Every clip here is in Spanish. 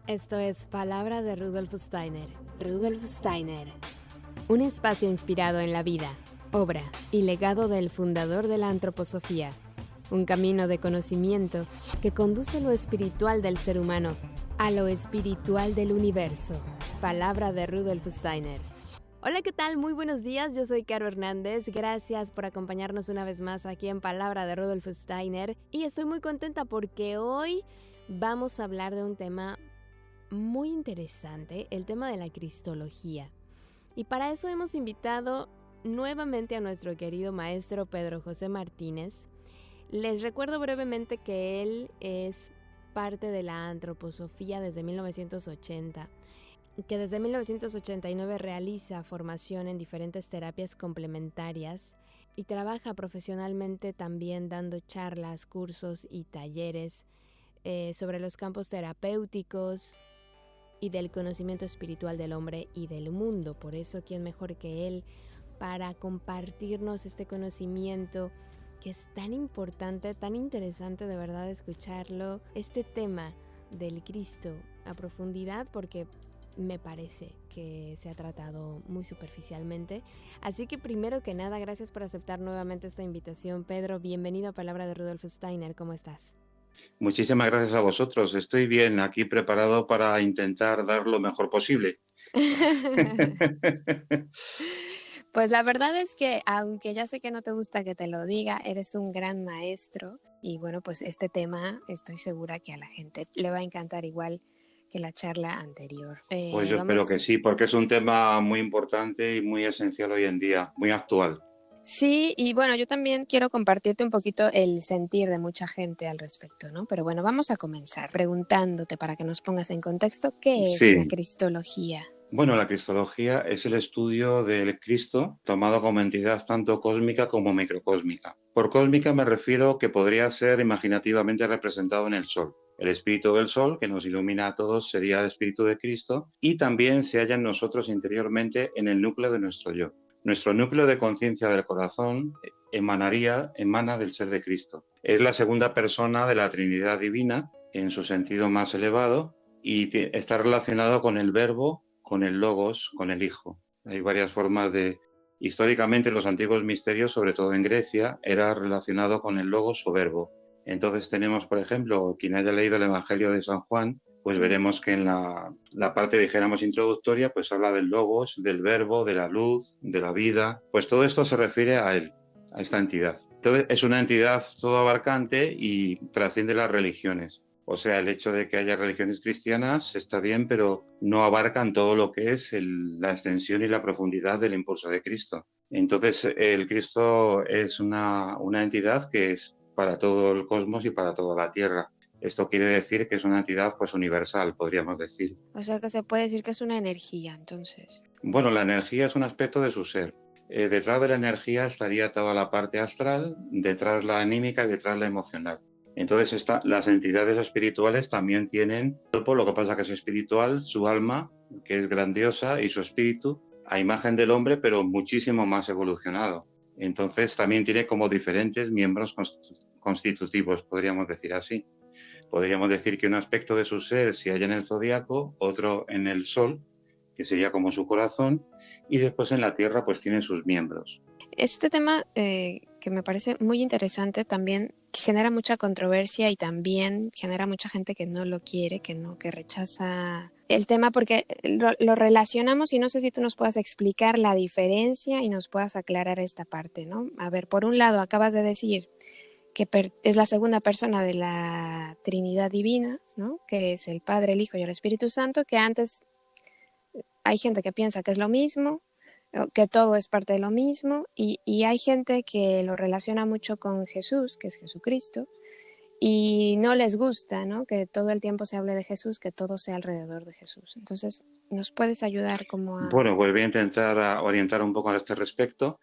Esto es Palabra de Rudolf Steiner. Rudolf Steiner. Un espacio inspirado en la vida, obra y legado del fundador de la antroposofía. Un camino de conocimiento que conduce lo espiritual del ser humano a lo espiritual del universo. Palabra de Rudolf Steiner. Hola, ¿qué tal? Muy buenos días, yo soy Caro Hernández. Gracias por acompañarnos una vez más aquí en Palabra de Rudolf Steiner. Y estoy muy contenta porque hoy vamos a hablar de un tema muy interesante, el tema de la cristología. Y para eso hemos invitado nuevamente a nuestro querido maestro Pedro José Martínez. Les recuerdo brevemente que él es parte de la antroposofía desde 1980, que desde 1989 realiza formación en diferentes terapias complementarias y trabaja profesionalmente también dando charlas, cursos y talleres sobre los campos terapéuticos y del conocimiento espiritual del hombre y del mundo. Por eso, ¿quién mejor que él para compartirnos este conocimiento que es tan importante, tan interesante de verdad escucharlo, este tema del Cristo a profundidad, porque me parece que se ha tratado muy superficialmente. Así que primero que nada, gracias por aceptar nuevamente esta invitación, Pedro. Bienvenido a Palabra de Rudolf Steiner. ¿Cómo estás? Muchísimas gracias a vosotros. Estoy bien, aquí preparado para intentar dar lo mejor posible. Pues la verdad es que, aunque ya sé que no te gusta que te lo diga, eres un gran maestro. Y bueno, pues este tema estoy segura que a la gente le va a encantar igual que la charla anterior. Pues yo espero que sí, porque es un tema muy importante y muy esencial hoy en día, muy actual. Sí, y bueno, yo también quiero compartirte un poquito el sentir de mucha gente al respecto, ¿no? Pero bueno, vamos a comenzar preguntándote para que nos pongas en contexto, ¿qué es la Sí. cristología? Bueno, la cristología es el estudio del Cristo tomado como entidad tanto cósmica como microcósmica. Por cósmica me refiero que podría ser imaginativamente representado en el Sol. El espíritu del Sol, que nos ilumina a todos, sería el espíritu de Cristo y también se halla en nosotros interiormente en el núcleo de nuestro yo. Nuestro núcleo de conciencia del corazón emana del ser de Cristo. Es la segunda persona de la Trinidad Divina en su sentido más elevado y está relacionado con el Verbo, con el Logos, con el Hijo. Hay varias formas de... Históricamente los antiguos misterios, sobre todo en Grecia, era relacionado con el Logos o Verbo. Entonces tenemos, por ejemplo, quien haya leído el Evangelio de San Juan, pues veremos que en la parte, dijéramos, introductoria, pues habla del Logos, del Verbo, de la luz, de la vida. Pues todo esto se refiere a él, a esta entidad. Entonces es una entidad todo abarcante y trasciende las religiones. O sea, el hecho de que haya religiones cristianas está bien, pero no abarcan todo lo que es la extensión y la profundidad del impulso de Cristo. Entonces, el Cristo es una entidad que es para todo el cosmos y para toda la Tierra. Esto quiere decir que es una entidad pues universal, podríamos decir. O sea que se puede decir que es una energía, entonces. Bueno, la energía es un aspecto de su ser. Detrás de la energía estaría toda la parte astral, detrás la anímica y detrás la emocional. Entonces las entidades espirituales también tienen cuerpo, lo que pasa que es espiritual, su alma, que es grandiosa, y su espíritu, a imagen del hombre, pero muchísimo más evolucionado. Entonces también tiene como diferentes miembros constitutivos, podríamos decir así. Podríamos decir que un aspecto de su ser se halla en el zodiaco, otro en el sol, que sería como su corazón, y después en la Tierra pues tiene sus miembros. Este tema que me parece muy interesante también genera mucha controversia y también genera mucha gente que no lo quiere, que rechaza el tema porque lo relacionamos y no sé si tú nos puedas explicar la diferencia y nos puedas aclarar esta parte, ¿no? A ver, por un lado acabas de decir que es la segunda persona de la Trinidad Divina, ¿no? Que es el Padre, el Hijo y el Espíritu Santo, que antes hay gente que piensa que es lo mismo, que todo es parte de lo mismo, y hay gente que lo relaciona mucho con Jesús, que es Jesucristo, y no les gusta, ¿no? Que todo el tiempo se hable de Jesús, que todo sea alrededor de Jesús. Entonces, ¿nos puedes ayudar como a...? Bueno, pues voy a intentar orientar un poco a este respecto.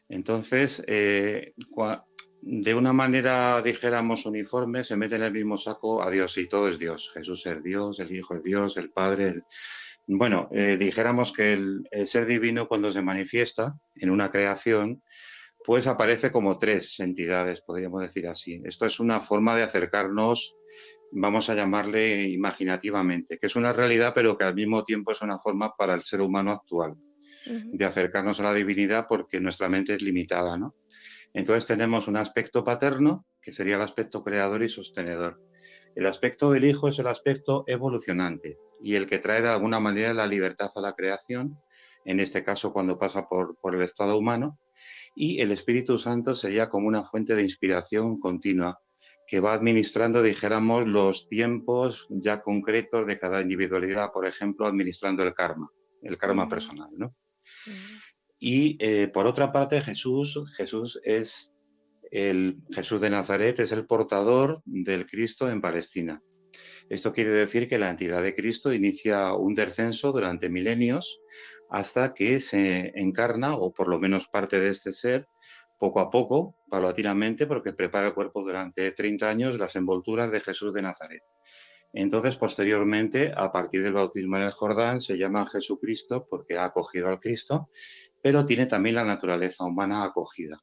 Entonces, de una manera, dijéramos, uniforme, se mete en el mismo saco a Dios y todo es Dios. Jesús es Dios, el Hijo es Dios, el Padre. Bueno, dijéramos que el ser divino cuando se manifiesta en una creación, pues aparece como tres entidades, podríamos decir así. Esto es una forma de acercarnos vamos a llamarle imaginativamente, que es una realidad, pero que al mismo tiempo es una forma para el ser humano actual Ujú. de acercarnos a la divinidad porque nuestra mente es limitada, ¿no? Entonces tenemos un aspecto paterno, que sería el aspecto creador y sostenedor. El aspecto del hijo es el aspecto evolucionante y el que trae de alguna manera la libertad a la creación, en este caso cuando pasa por el estado humano, y el Espíritu Santo sería como una fuente de inspiración continua que va administrando, dijéramos, los tiempos ya concretos de cada individualidad, por ejemplo, administrando el karma Ujú. personal, ¿no? Ujú. Y por otra parte, Jesús es el Jesús de Nazaret, es el portador del Cristo en Palestina. Esto quiere decir que la entidad de Cristo inicia un descenso durante milenios hasta que se encarna, o por lo menos parte de este ser, poco a poco, paulatinamente, porque prepara el cuerpo durante 30 años las envolturas de Jesús de Nazaret. Entonces, posteriormente, a partir del bautismo en el Jordán, se llama Jesucristo porque ha acogido al Cristo, pero tiene también la naturaleza humana acogida.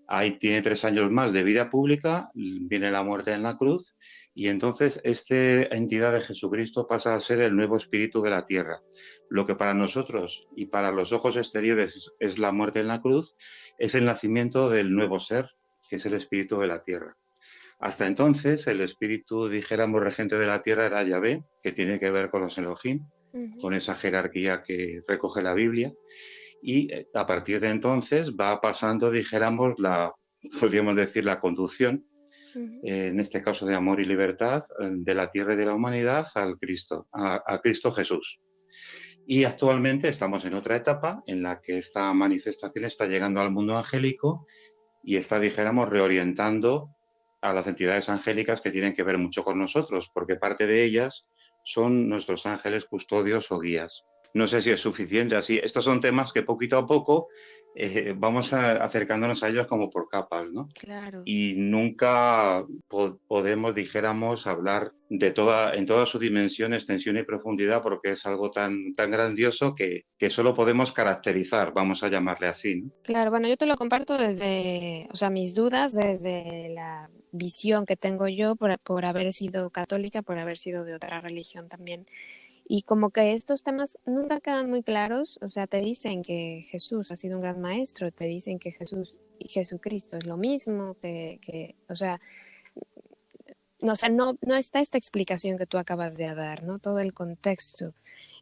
Ahí tiene 3 años más de vida pública, viene la muerte en la cruz, y entonces esta entidad de Jesucristo pasa a ser el nuevo espíritu de la tierra. Lo que para nosotros y para los ojos exteriores es la muerte en la cruz, es el nacimiento del nuevo ser, que es el espíritu de la tierra. Hasta entonces, el espíritu, dijéramos, regente de la tierra era Yahvé, que tiene que ver con los Elohim, Ujú. con esa jerarquía que recoge la Biblia, y a partir de entonces va pasando, dijéramos, podríamos decir, la conducción, Ujú. en este caso de amor y libertad, de la tierra y de la humanidad al Cristo, a Cristo Jesús. Y actualmente estamos en otra etapa en la que esta manifestación está llegando al mundo angélico y está, dijéramos, reorientando a las entidades angélicas que tienen que ver mucho con nosotros, porque parte de ellas son nuestros ángeles custodios o guías. No sé si es suficiente así. Estos son temas que poquito a poco vamos acercándonos a ellos como por capas, ¿no? Claro. Y nunca podemos, dijéramos, hablar de en toda su dimensión, extensión y profundidad, porque es algo tan grandioso que solo podemos caracterizar, vamos a llamarle así, ¿no? Claro, bueno, yo te lo comparto desde, o sea, mis dudas, desde la visión que tengo yo por haber sido católica, por haber sido de otra religión también. Y como que estos temas nunca quedan muy claros, o sea, te dicen que Jesús ha sido un gran maestro, te dicen que Jesús y Jesucristo es lo mismo, o sea, no, o sea, no está esta explicación que tú acabas de dar, ¿no? Todo el contexto.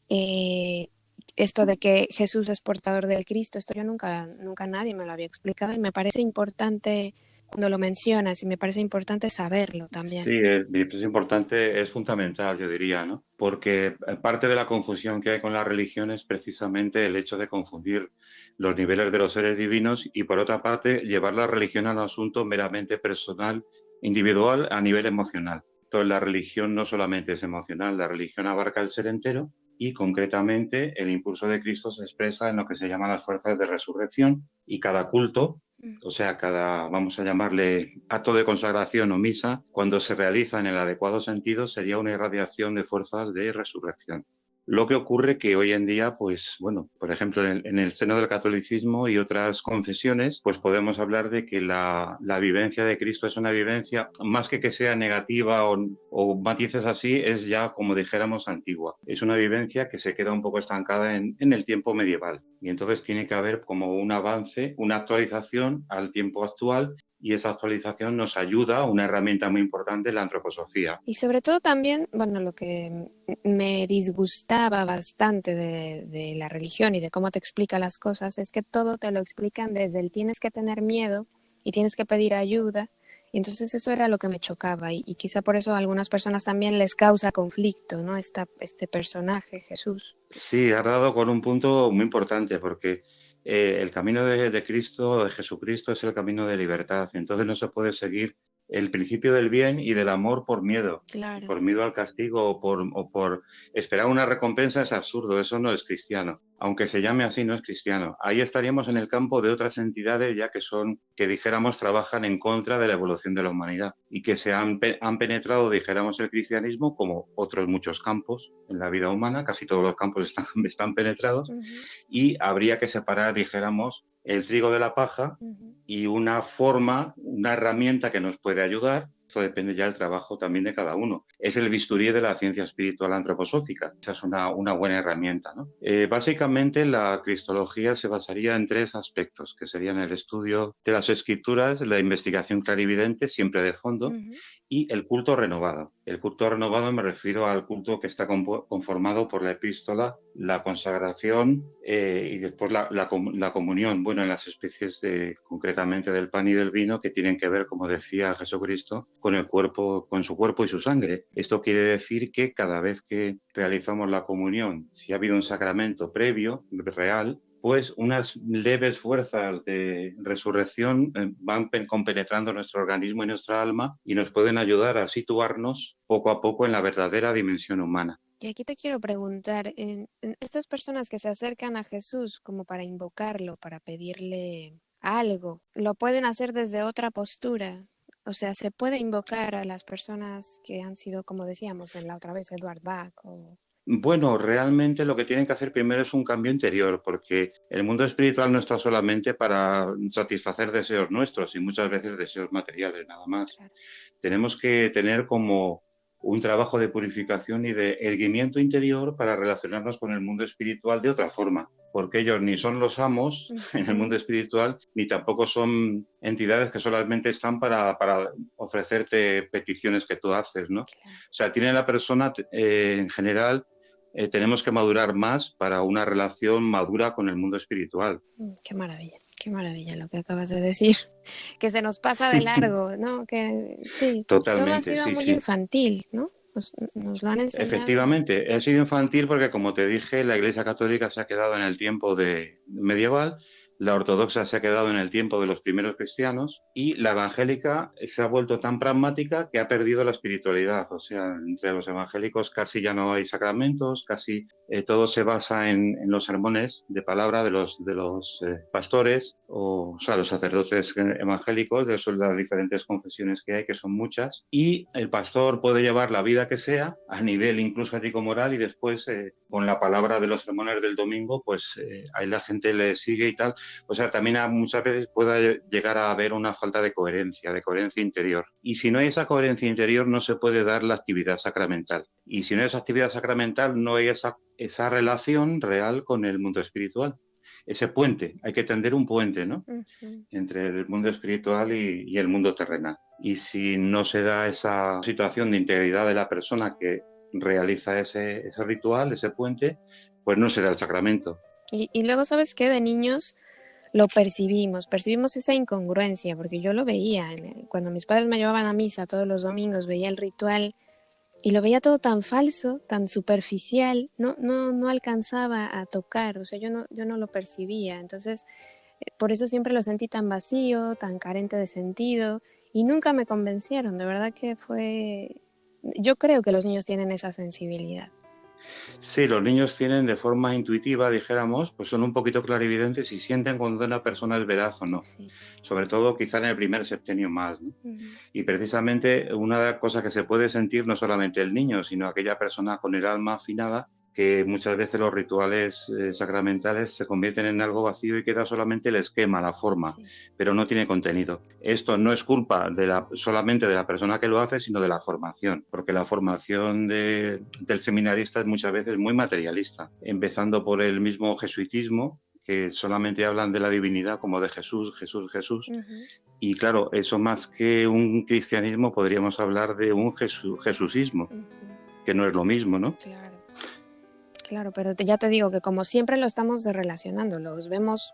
Eh, Esto de que Jesús es portador del Cristo, esto yo nunca nadie me lo había explicado y me parece importante cuando lo mencionas y me parece importante saberlo Sí, también. es importante, es fundamental, yo diría, ¿no? Porque parte de la confusión que hay con la religión es precisamente el hecho de confundir los niveles de los seres divinos y, por otra parte, llevar la religión a un asunto meramente personal, individual, a nivel emocional. Entonces, la religión no solamente es emocional, la religión abarca el ser entero y, concretamente, el impulso de Cristo se expresa en lo que se llaman las fuerzas de resurrección y cada culto, o sea, cada, vamos a llamarle, acto de consagración o misa, cuando se realiza en el adecuado sentido, sería una irradiación de fuerzas de resurrección. Lo que ocurre que hoy en día, pues bueno, por ejemplo, en el seno del catolicismo y otras confesiones, pues podemos hablar de que la vivencia de Cristo es una vivencia, más que sea negativa o matices así, es ya, como dijéramos, antigua. Es una vivencia que se queda un poco estancada en el tiempo medieval. Y entonces tiene que haber como un avance, una actualización al tiempo actual y esa actualización nos ayuda, una herramienta muy importante, la antroposofía. Y sobre todo también, bueno, lo que me disgustaba bastante de la religión y de cómo te explica las cosas es que todo te lo explican desde el tienes que tener miedo y tienes que pedir ayuda. Y entonces eso era lo que me chocaba y quizá por eso a algunas personas también les causa conflicto, ¿no? Este personaje, Jesús. Sí, has dado con un punto muy importante porque el camino de Cristo, de Jesucristo, es el camino de libertad. Entonces no se puede seguir el principio del bien y del amor Claro. por miedo al castigo o por esperar una recompensa es absurdo, eso no es cristiano. Aunque se llame así, no es cristiano. Ahí estaríamos en el campo de otras entidades ya que son, que dijéramos, trabajan en contra de la evolución de la humanidad y que han penetrado, dijéramos, el cristianismo como otros muchos campos en la vida humana, casi todos los campos están penetrados Ujú. y habría que separar, dijéramos, el trigo de la paja Ujú. y una forma, una herramienta que nos puede ayudar esto depende ya del trabajo también de cada uno. Es el bisturí de la ciencia espiritual antroposófica. Esa es una buena herramienta, ¿no? Básicamente la cristología se basaría en tres aspectos, que serían el estudio de las escrituras, la investigación clarividente, siempre de fondo, y el culto renovado. El culto renovado me refiero al culto que está conformado por la epístola, la consagración y después la comunión, bueno, en las especies concretamente del pan y del vino, que tienen que ver, como decía Jesucristo, con el cuerpo, con su cuerpo y su sangre. Esto quiere decir que cada vez que realizamos la comunión, si ha habido un sacramento previo, real, pues unas leves fuerzas de resurrección van compenetrando nuestro organismo y nuestra alma y nos pueden ayudar a situarnos poco a poco en la verdadera dimensión humana. Y aquí te quiero preguntar, en estas personas que se acercan a Jesús como para invocarlo, para pedirle algo, ¿lo pueden hacer desde otra postura? O sea, ¿se puede invocar a las personas que han sido, como decíamos en la otra vez, Edward Bach o... Bueno, realmente lo que tienen que hacer primero es un cambio interior, porque el mundo espiritual no está solamente para satisfacer deseos nuestros y muchas veces deseos materiales, nada más. Claro. Tenemos que tener como un trabajo de purificación y de erguimiento interior para relacionarnos con el mundo espiritual de otra forma, porque ellos ni son los amos en el mundo espiritual, ni tampoco son entidades que solamente están para ofrecerte peticiones que tú haces, ¿no? Claro. O sea, tiene la persona en general. Tenemos que madurar más para una relación madura con el mundo espiritual. Qué maravilla lo que acabas de decir, que se nos pasa de largo, ¿no? Que sí, todo ha Totalmente, sido sí, muy sí. infantil, ¿no? Nos lo han enseñado. Efectivamente, ha sido infantil porque, como te dije, la Iglesia Católica se ha quedado en el tiempo medieval, la ortodoxa se ha quedado en el tiempo de los primeros cristianos y la evangélica se ha vuelto tan pragmática que ha perdido la espiritualidad. O sea, entre los evangélicos casi ya no hay sacramentos, casi todo se basa en los sermones de palabra de los pastores, o sea, los sacerdotes evangélicos de las diferentes confesiones que hay, que son muchas, y el pastor puede llevar la vida que sea, a nivel incluso ético-moral, y después con la palabra de los sermones del domingo, pues ahí la gente le sigue y tal. O sea, también muchas veces puede llegar a haber una falta de coherencia interior. Y si no hay esa coherencia interior, no se puede dar la actividad sacramental. Y si no hay esa actividad sacramental, no hay esa relación real con el mundo espiritual. Ese puente, hay que tender un puente, ¿no? Entre el mundo espiritual y el mundo terrenal. Y si no se da esa situación de integridad de la persona que realiza ese ritual, ese puente, pues no se da el sacramento. Y luego, ¿sabes qué? De niños lo percibimos esa incongruencia, porque yo lo veía, cuando mis padres me llevaban a misa todos los domingos, veía el ritual y lo veía todo tan falso, tan superficial, no alcanzaba a tocar, o sea, yo no lo percibía, entonces por eso siempre lo sentí tan vacío, tan carente de sentido y nunca me convencieron, de verdad que yo creo que los niños tienen esa sensibilidad. Sí, los niños tienen de forma intuitiva, dijéramos, pues son un poquito clarividentes y sienten cuando una persona es veraz o no. Sí. Sobre todo quizá en el primer septenio más, ¿no? Y precisamente una de las cosas que se puede sentir no solamente el niño, sino aquella persona con el alma afinada, que muchas veces los rituales sacramentales se convierten en algo vacío y queda solamente el esquema, la forma, sí, pero no tiene contenido. Esto no es culpa solamente de la persona que lo hace, sino de la formación, porque la formación del seminarista es muchas veces muy materialista, empezando por el mismo jesuitismo, que solamente hablan de la divinidad como de Jesús, Jesús, Jesús. Y claro, eso más que un cristianismo podríamos hablar de un jesusismo, que no es lo mismo, ¿no? Claro, pero ya te digo que como siempre lo estamos relacionando, los vemos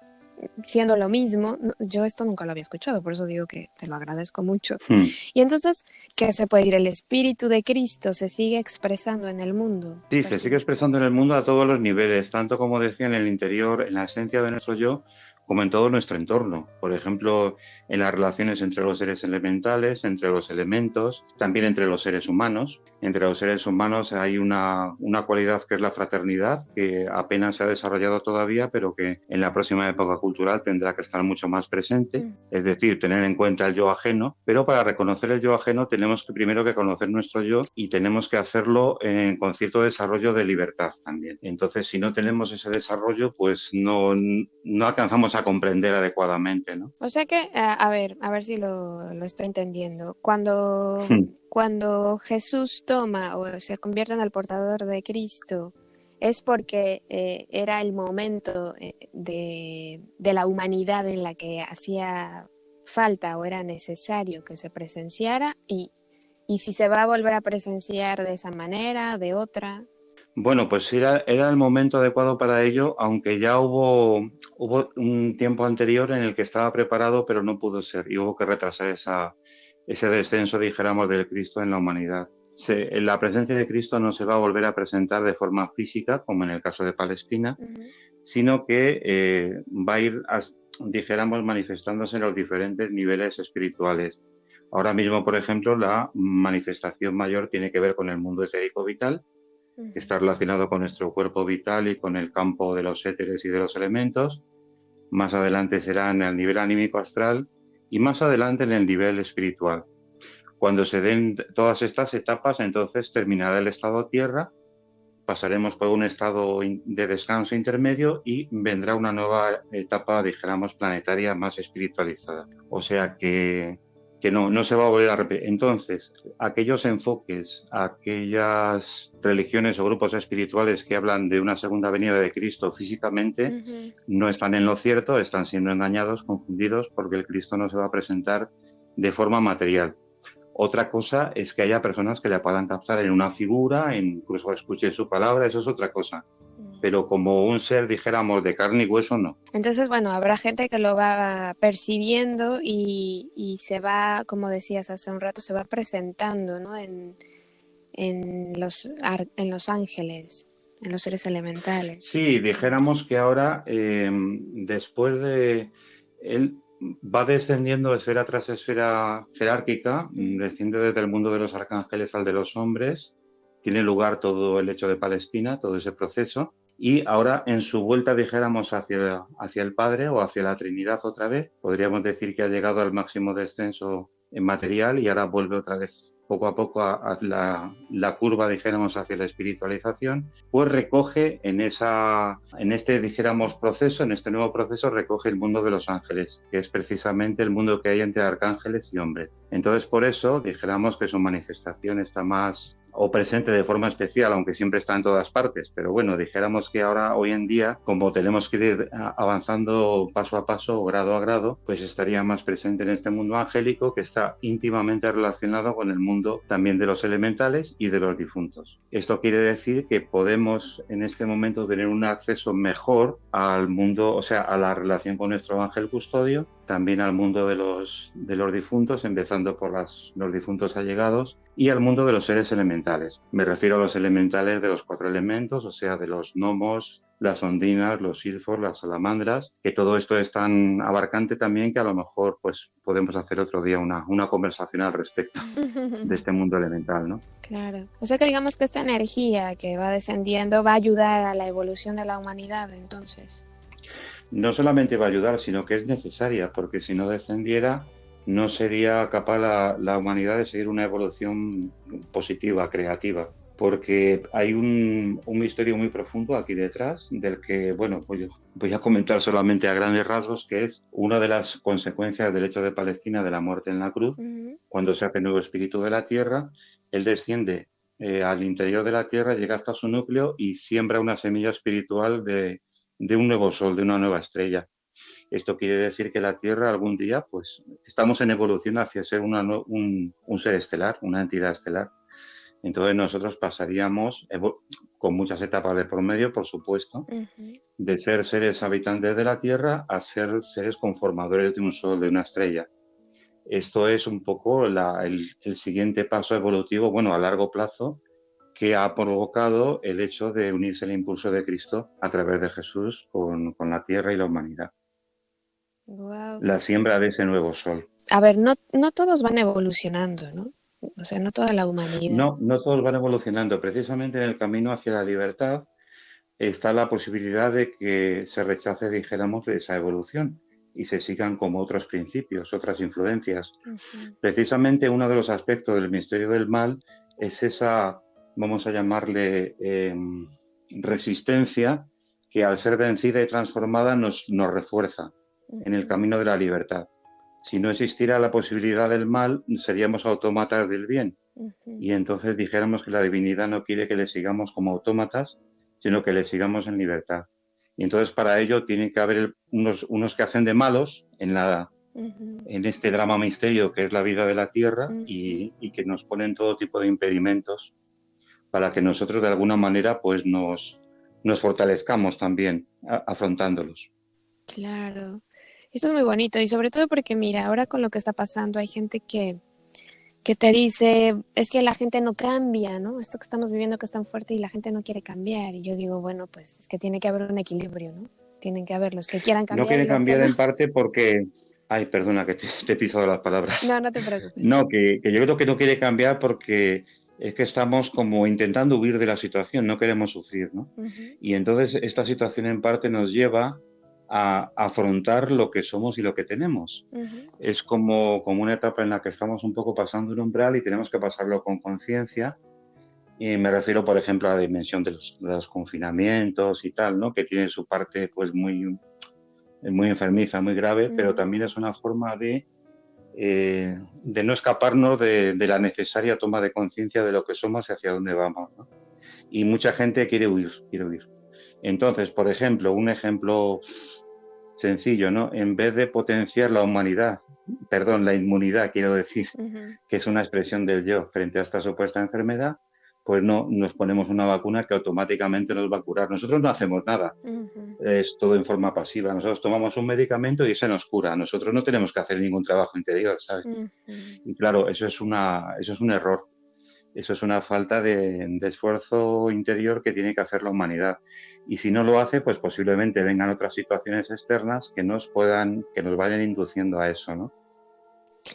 siendo lo mismo. Yo esto nunca lo había escuchado, por eso digo que te lo agradezco mucho. Y entonces, ¿qué se puede decir? El Espíritu de Cristo se sigue expresando en el mundo. Sí, se sigue expresando en el mundo a todos los niveles, tanto como decía en el interior, en la esencia de nuestro yo, como en todo nuestro entorno. Por ejemplo, en las relaciones entre los seres elementales, entre los elementos, también entre los seres humanos. Entre los seres humanos hay una cualidad que es la fraternidad, que apenas se ha desarrollado todavía, pero que en la próxima época cultural tendrá que estar mucho más presente. Es decir, tener en cuenta el yo ajeno. Pero para reconocer el yo ajeno tenemos que primero que conocer nuestro yo y tenemos que hacerlo con cierto desarrollo de libertad también. Entonces, si no tenemos ese desarrollo, pues no alcanzamos a a comprender adecuadamente, ¿no? O sea que, a ver si lo estoy entendiendo. Cuando Jesús toma o se convierte en el portador de Cristo, es porque era el momento de la humanidad en la que hacía falta o era necesario que se presenciara y si se va a volver a presenciar de esa manera, de otra. Bueno, pues era el momento adecuado para ello, aunque ya hubo un tiempo anterior en el que estaba preparado, pero no pudo ser, y hubo que retrasar ese descenso, dijéramos, del Cristo en la humanidad. La presencia de Cristo no se va a volver a presentar de forma física, como en el caso de Palestina, sino que va a ir, dijéramos, manifestándose en los diferentes niveles espirituales. Ahora mismo, por ejemplo, la manifestación mayor tiene que ver con el mundo etérico vital, que está relacionado con nuestro cuerpo vital y con el campo de los éteres y de los elementos. Más adelante será en el nivel anímico astral y más adelante en el nivel espiritual. Cuando se den todas estas etapas, entonces terminará el estado tierra, pasaremos por un estado de descanso intermedio y vendrá una nueva etapa, dijéramos, planetaria más espiritualizada. O sea que no se va a volver a repetir. Entonces, aquellos enfoques, aquellas religiones o grupos espirituales que hablan de una segunda venida de Cristo físicamente, no están en lo cierto, están siendo engañados, confundidos, porque el Cristo no se va a presentar de forma material. Otra cosa es que haya personas que le puedan captar en una figura, incluso escuchen su palabra, eso es otra cosa. Pero como un ser, dijéramos, de carne y hueso, no. Entonces, bueno, habrá gente que lo va percibiendo y se va, como decías hace un rato, se va presentando, ¿no? En los ángeles, en los seres elementales. Sí, dijéramos que ahora, después de él va descendiendo esfera tras esfera jerárquica, desciende desde el mundo de los arcángeles al de los hombres, tiene lugar todo el hecho de Palestina, todo ese proceso, y ahora en su vuelta, dijéramos, hacia el Padre o hacia la Trinidad otra vez, podríamos decir que ha llegado al máximo descenso en material y ahora vuelve otra vez poco a poco a la curva, dijéramos, hacia la espiritualización, pues recoge en este, dijéramos, proceso, en este nuevo proceso, recoge el mundo de los ángeles, que es precisamente el mundo que hay entre arcángeles y hombres. Entonces, por eso, dijéramos que su manifestación está más o presente de forma especial, aunque siempre está en todas partes. Pero bueno, dijéramos que ahora, hoy en día, como tenemos que ir avanzando paso a paso, grado a grado, pues estaría más presente en este mundo angélico que está íntimamente relacionado con el mundo también de los elementales y de los difuntos. Esto quiere decir que podemos en este momento tener un acceso mejor al mundo, o sea, a la relación con nuestro ángel custodio, también al mundo de los difuntos, empezando por los difuntos allegados, y al mundo de los seres elementales. Me refiero a los elementales de los 4 elementos, o sea, de los gnomos, las ondinas, los silfos, las salamandras, que todo esto es tan abarcante también que a lo mejor pues podemos hacer otro día una conversación al respecto de este mundo elemental, ¿no? Claro. O sea que digamos que esta energía que va descendiendo va a ayudar a la evolución de la humanidad, entonces. No solamente va a ayudar, sino que es necesaria, porque si no descendiera, no sería capaz la humanidad de seguir una evolución positiva, creativa, porque hay un misterio muy profundo aquí detrás, del que, bueno, pues voy a comentar solamente a grandes rasgos, que es una de las consecuencias del hecho de Palestina, de la muerte en la cruz. Cuando se hace nuevo espíritu de la tierra, él desciende al interior de la tierra, llega hasta su núcleo y siembra una semilla espiritual de un nuevo sol, de una nueva estrella. Esto quiere decir que la Tierra algún día, pues, estamos en evolución hacia ser un ser estelar, una entidad estelar. Entonces nosotros pasaríamos, con muchas etapas de por medio, por supuesto, de ser seres habitantes de la Tierra a ser seres conformadores de un sol, de una estrella. Esto es un poco el siguiente paso evolutivo, bueno, a largo plazo, que ha provocado el hecho de unirse al impulso de Cristo a través de Jesús con la Tierra y la humanidad. Wow. La siembra de ese nuevo sol. A ver, no todos van evolucionando, ¿no? O sea, no toda la humanidad. No todos van evolucionando. Precisamente en el camino hacia la libertad está la posibilidad de que se rechace, dijéramos, esa evolución y se sigan como otros principios, otras influencias. Precisamente uno de los aspectos del misterio del mal es esa, vamos a llamarle, resistencia que al ser vencida y transformada nos refuerza. en el Ujú, camino de la libertad. Si no existiera la posibilidad del mal, seríamos autómatas del bien. ujú. Y entonces dijéramos que la divinidad no quiere que le sigamos como autómatas, sino que le sigamos en libertad. Y entonces para ello tiene que haber unos que hacen de malos Ujú, en este drama misterio que es la vida de la tierra ujú. y que nos ponen todo tipo de impedimentos para que nosotros de alguna manera pues nos fortalezcamos también afrontándolos. Claro. Esto es muy bonito y sobre todo porque mira, ahora con lo que está pasando hay gente que te dice, es que la gente no cambia, ¿no? Esto que estamos viviendo que es tan fuerte y la gente no quiere cambiar. Y yo digo, bueno, pues es que tiene que haber un equilibrio, ¿no? Tienen que haber los que quieran No cambiar y quieren los que cambiar no. en parte porque, ay, perdona que te he pisado las palabras. No, no te preocupes. No, que yo creo que no quiere cambiar porque es que estamos como intentando huir de la situación, no queremos sufrir, ¿no? Ujú, Y entonces esta situación en parte nos lleva a afrontar lo que somos y lo que tenemos. ujú, Es como una etapa en la que estamos un poco pasando un umbral y tenemos que pasarlo con conciencia. Y me refiero, por ejemplo, a la dimensión de los confinamientos y tal, ¿no? Que tiene su parte pues muy enfermiza, muy grave, pero ujú. también es una forma de no escaparnos de la necesaria toma de conciencia de lo que somos y hacia dónde vamos, ¿no? Y mucha gente quiere huir, quiere huir. Entonces, por ejemplo, un ejemplo sencillo, ¿no? En vez de potenciar la humanidad, perdón, la inmunidad, quiero decir, Ujú, que es una expresión del yo frente a esta supuesta enfermedad, pues no nos ponemos una vacuna que automáticamente nos va a curar. Nosotros no hacemos nada, ujú, es todo en forma pasiva. Nosotros tomamos un medicamento y ese nos cura. Nosotros no tenemos que hacer ningún trabajo interior, ¿sabes? ujú. Y claro, eso es un error. Eso es una falta de esfuerzo interior que tiene que hacer la humanidad. Y si no lo hace, pues posiblemente vengan otras situaciones externas que nos vayan induciendo a eso, ¿no?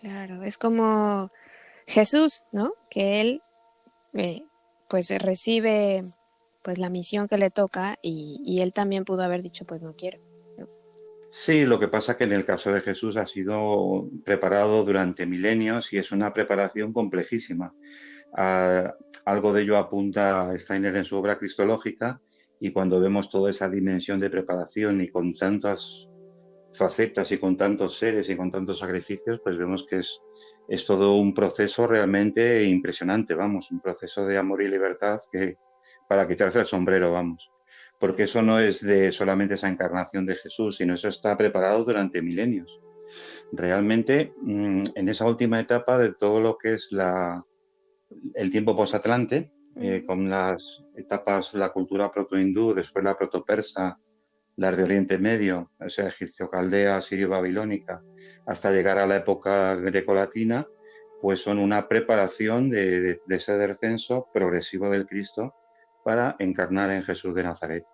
Claro, es como Jesús, ¿no? Que él eh, pues recibe pues la misión que le toca y él también pudo haber dicho pues no quiero, ¿no? Sí, lo que pasa que en el caso de Jesús ha sido preparado durante milenios y es una preparación complejísima. Ah, algo de ello apunta Steiner en su obra cristológica y cuando vemos toda esa dimensión de preparación y con tantas facetas y con tantos seres y con tantos sacrificios, pues vemos que es todo un proceso realmente impresionante, vamos, un proceso de amor y libertad que para quitarse el sombrero, vamos. Porque eso no es de solamente esa encarnación de Jesús, sino eso está preparado durante milenios. Realmente, en esa última etapa de todo lo que es el tiempo posatlante, Ujú. con las etapas, la cultura protohindú, después la protopersa, las de Oriente Medio, o sea, egipcio-caldea, sirio-babilónica, hasta llegar a la época greco-latina, pues son una preparación de ese descenso progresivo del Cristo para encarnar en Jesús de Nazaret.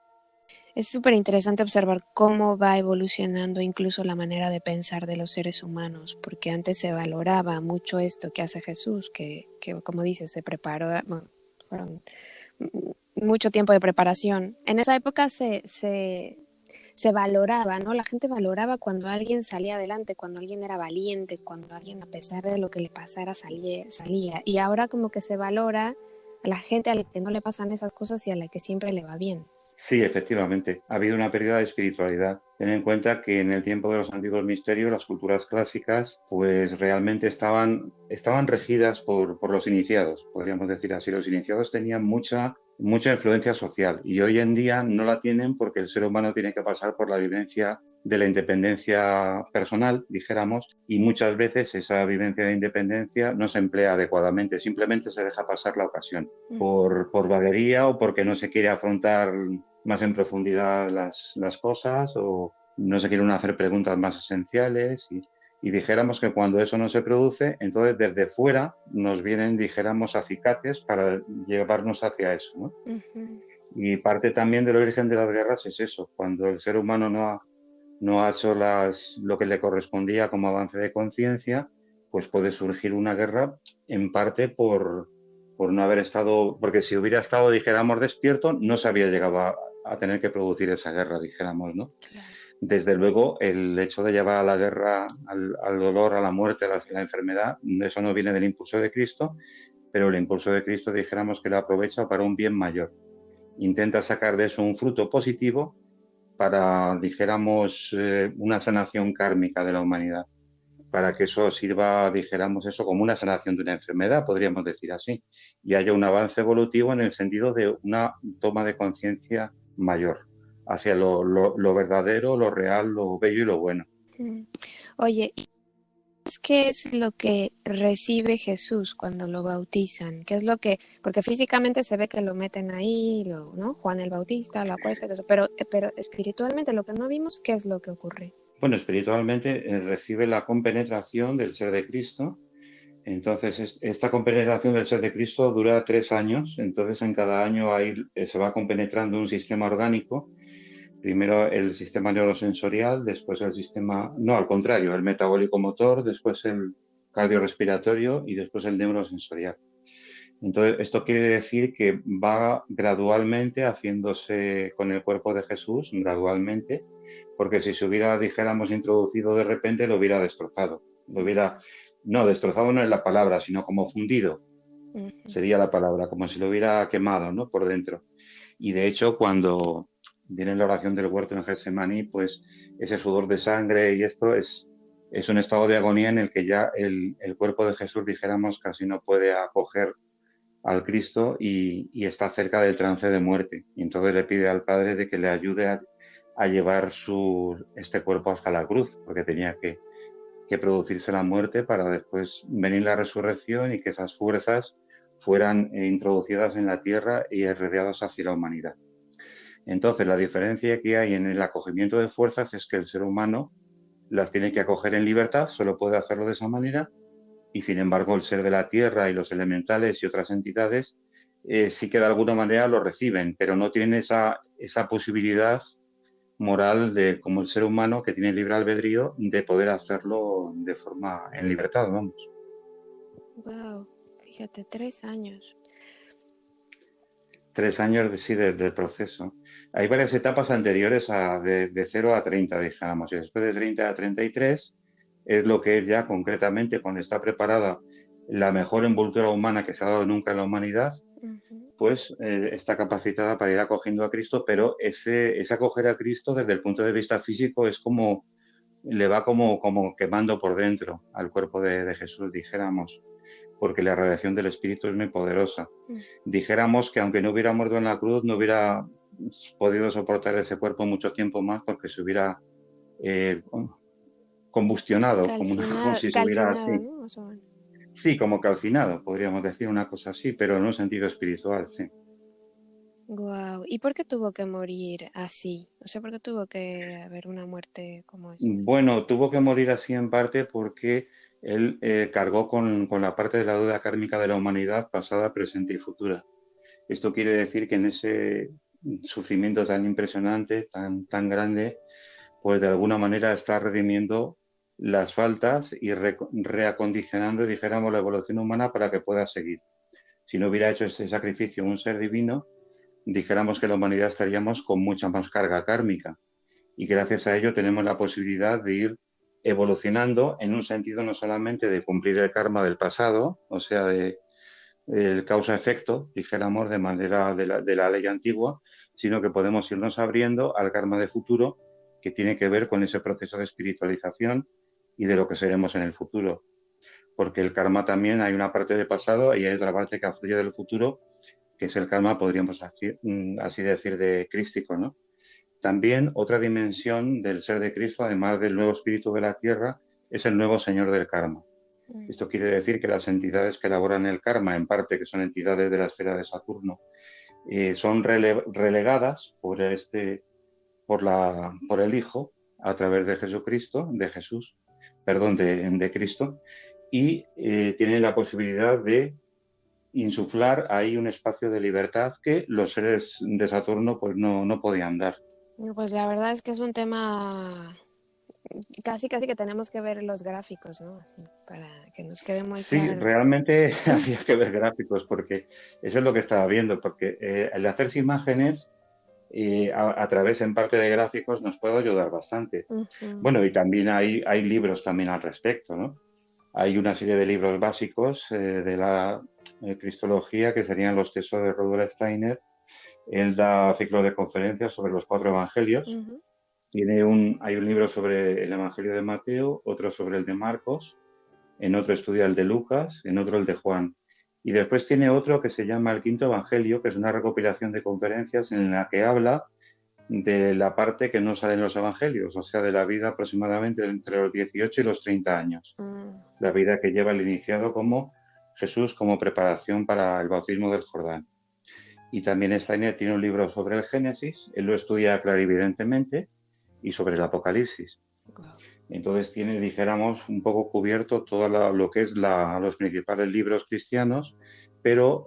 Es súper interesante observar cómo va evolucionando incluso la manera de pensar de los seres humanos, porque antes se valoraba mucho esto que hace Jesús, que como dices, se preparó, bueno, fueron mucho tiempo de preparación. En esa época se valoraba, ¿no? La gente valoraba cuando alguien salía adelante, cuando alguien era valiente, cuando alguien a pesar de lo que le pasara salía. Y ahora como que se valora a la gente a la que no le pasan esas cosas y a la que siempre le va bien. Sí, efectivamente, ha habido una pérdida de espiritualidad. Ten en cuenta que en el tiempo de los antiguos misterios, las culturas clásicas, pues realmente estaban regidas por los iniciados, podríamos decir así. Los iniciados tenían mucha influencia social y hoy en día no la tienen porque el ser humano tiene que pasar por la vivencia de la independencia personal, dijéramos, y muchas veces esa vivencia de independencia no se emplea adecuadamente, simplemente se deja pasar la ocasión por vaguería o porque no se quiere afrontar más en profundidad las cosas o no se quieren hacer preguntas más esenciales y dijéramos que cuando eso no se produce, entonces desde fuera nos vienen, dijéramos, acicates para llevarnos hacia eso, ¿no? Ujú. Y parte también del origen de las guerras es eso, cuando el ser humano no ha hecho lo que le correspondía como avance de conciencia, pues puede surgir una guerra en parte por no haber estado, porque si hubiera estado, dijéramos, despierto, no se había llegado a tener que producir esa guerra, dijéramos, ¿no? Claro. Desde luego, el hecho de llevar a la guerra, al dolor, a la muerte, a la enfermedad, eso no viene del impulso de Cristo, pero el impulso de Cristo, dijéramos que lo aprovecha para un bien mayor. Intenta sacar de eso un fruto positivo para, dijéramos, una sanación kármica de la humanidad, para que eso sirva, dijéramos eso, como una sanación de una enfermedad, podríamos decir así, y haya un avance evolutivo en el sentido de una toma de conciencia mayor hacia lo verdadero, lo real, lo bello y lo bueno. Oye, ¿qué es lo que recibe Jesús cuando lo bautizan? ¿Qué es lo que, porque físicamente se ve que lo meten ahí, ¿no? Juan el Bautista, lo acuesta, y eso, pero espiritualmente lo que no vimos, ¿qué es lo que ocurre? Bueno, espiritualmente recibe la compenetración del ser de Cristo. Entonces, esta compenetración del ser de Cristo dura 3 años. Entonces, en cada año ahí se va compenetrando un sistema orgánico. Primero el sistema neurosensorial, después el sistema, no, al contrario, el metabólico motor, después el cardiorrespiratorio y después el neurosensorial. Entonces, esto quiere decir que va gradualmente haciéndose con el cuerpo de Jesús, gradualmente, porque si se hubiera, dijéramos, introducido de repente, lo hubiera destrozado. No, destrozado no es la palabra, sino como fundido, sería la palabra, como si lo hubiera quemado, ¿no? Por dentro. Y de hecho, cuando viene la oración del huerto en Getsemaní, pues ese sudor de sangre y esto es un estado de agonía en el que ya el cuerpo de Jesús, dijéramos, casi no puede acoger al Cristo y está cerca del trance de muerte. Y entonces le pide al Padre de que le ayude a llevar este cuerpo hasta la cruz, porque tenía que producirse la muerte para después venir la resurrección y que esas fuerzas fueran introducidas en la tierra y irradiadas hacia la humanidad. Entonces, la diferencia que hay en el acogimiento de fuerzas es que el ser humano las tiene que acoger en libertad, solo puede hacerlo de esa manera, y sin embargo el ser de la tierra y los elementales y otras entidades sí que de alguna manera lo reciben, pero no tienen esa posibilidad moral de, como el ser humano que tiene libre albedrío, de poder hacerlo de forma en libertad, vamos. Wow, fíjate, 3 años. 3 años del proceso. Hay varias etapas anteriores de 0 a 30, dijéramos, y después de 30 a 33 es lo que es ya concretamente cuando está preparada la mejor envoltura humana que se ha dado nunca en la humanidad, pues está capacitada para ir acogiendo a Cristo, pero ese acoger a Cristo desde el punto de vista físico es como, le va como quemando por dentro al cuerpo de Jesús, dijéramos, porque la radiación del Espíritu es muy poderosa. Dijéramos que aunque no hubiera muerto en la cruz, no hubiera podido soportar ese cuerpo mucho tiempo más porque se hubiera combustionado, como si se hubiera Calcinado, así. ¿no? Más o menos. Sí, como calcinado, podríamos decir una cosa así, pero en un sentido espiritual, sí. Wow. ¿Y por qué tuvo que morir así? O sea, ¿por qué tuvo que haber una muerte como esta? Bueno, tuvo que morir así en parte porque él cargó con la parte de la deuda kármica de la humanidad pasada, presente y futura. Esto quiere decir que en ese sufrimiento tan impresionante, tan grande, pues de alguna manera está redimiendo las faltas y reacondicionando, dijéramos, la evolución humana para que pueda seguir. Si no hubiera hecho ese sacrificio un ser divino, dijéramos que la humanidad estaríamos con mucha más carga kármica. Y gracias a ello tenemos la posibilidad de ir evolucionando en un sentido no solamente de cumplir el karma del pasado, o sea, el causa-efecto, dijéramos, de manera de la ley antigua, sino que podemos irnos abriendo al karma de futuro que tiene que ver con ese proceso de espiritualización y de lo que seremos en el futuro. Porque el karma también hay una parte de pasado y hay otra parte que afluye del futuro, que es el karma, podríamos así decir, de crístico, ¿no? También otra dimensión del ser de Cristo, además del nuevo espíritu de la tierra, es el nuevo señor del karma. Esto quiere decir que las entidades que elaboran el karma, en parte que son entidades de la esfera de Saturno, son relegadas por el Hijo a través de Jesucristo, de Cristo, y tienen la posibilidad de insuflar ahí un espacio de libertad que los seres de Saturno pues no podían dar. Pues la verdad es que es un tema casi que tenemos que ver los gráficos, ¿no? Así, para que nos quede muy Sí, claro. realmente había que ver gráficos porque eso es lo que estaba viendo, porque el hacerse imágenes a través en parte de gráficos nos puede ayudar bastante. Bueno, y también hay libros también al respecto, ¿no? Hay una serie de libros básicos de la cristología que serían los textos de Rudolf Steiner, Él da ciclos de conferencias sobre los 4 evangelios. Ujú. Hay un libro sobre el Evangelio de Mateo, otro sobre el de Marcos, en otro estudia el de Lucas, en otro el de Juan. Y después tiene otro que se llama El Quinto Evangelio, que es una recopilación de conferencias en la que habla de la parte que no sale en los evangelios, o sea, de la vida aproximadamente entre los 18 y los 30 años. Mm. La vida que lleva el iniciado como Jesús como preparación para el bautismo del Jordán. Y también Steiner tiene un libro sobre el Génesis, él lo estudia clarividentemente, y sobre el Apocalipsis. Guau. Entonces tiene, dijéramos, un poco cubierto todo lo que es los principales libros cristianos, pero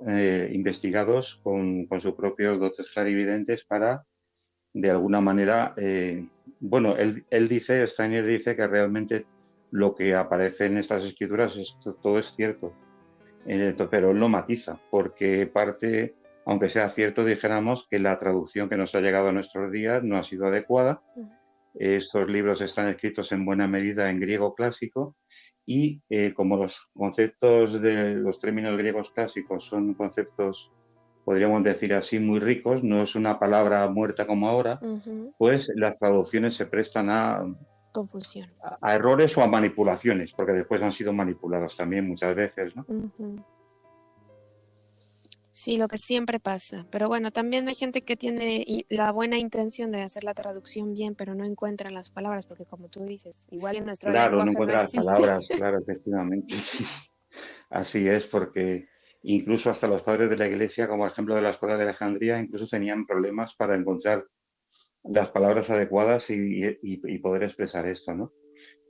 investigados con sus propios dotes clarividentes para, de alguna manera, bueno, Steiner dice que realmente lo que aparece en estas escrituras, todo es cierto, pero él lo matiza, porque parte, aunque sea cierto, dijéramos que la traducción que nos ha llegado a nuestros días no ha sido adecuada. Mm. Estos libros están escritos en buena medida en griego clásico y como los conceptos de los términos griegos clásicos son conceptos, podríamos decir así, muy ricos, no es una palabra muerta como ahora, Ujú. pues las traducciones se prestan Confusión. a errores o a manipulaciones, porque después han sido manipulados también muchas veces, ¿no? Ujú. Sí, lo que siempre pasa. Pero bueno, también hay gente que tiene la buena intención de hacer la traducción bien, pero no encuentran las palabras, porque como tú dices, igual en nuestro Claro, no lenguaje no encuentra las existe. palabras, claro, efectivamente, sí. Así es, porque incluso hasta los padres de la Iglesia, como ejemplo de la Escuela de Alejandría, incluso tenían problemas para encontrar las palabras adecuadas y poder expresar esto, ¿no?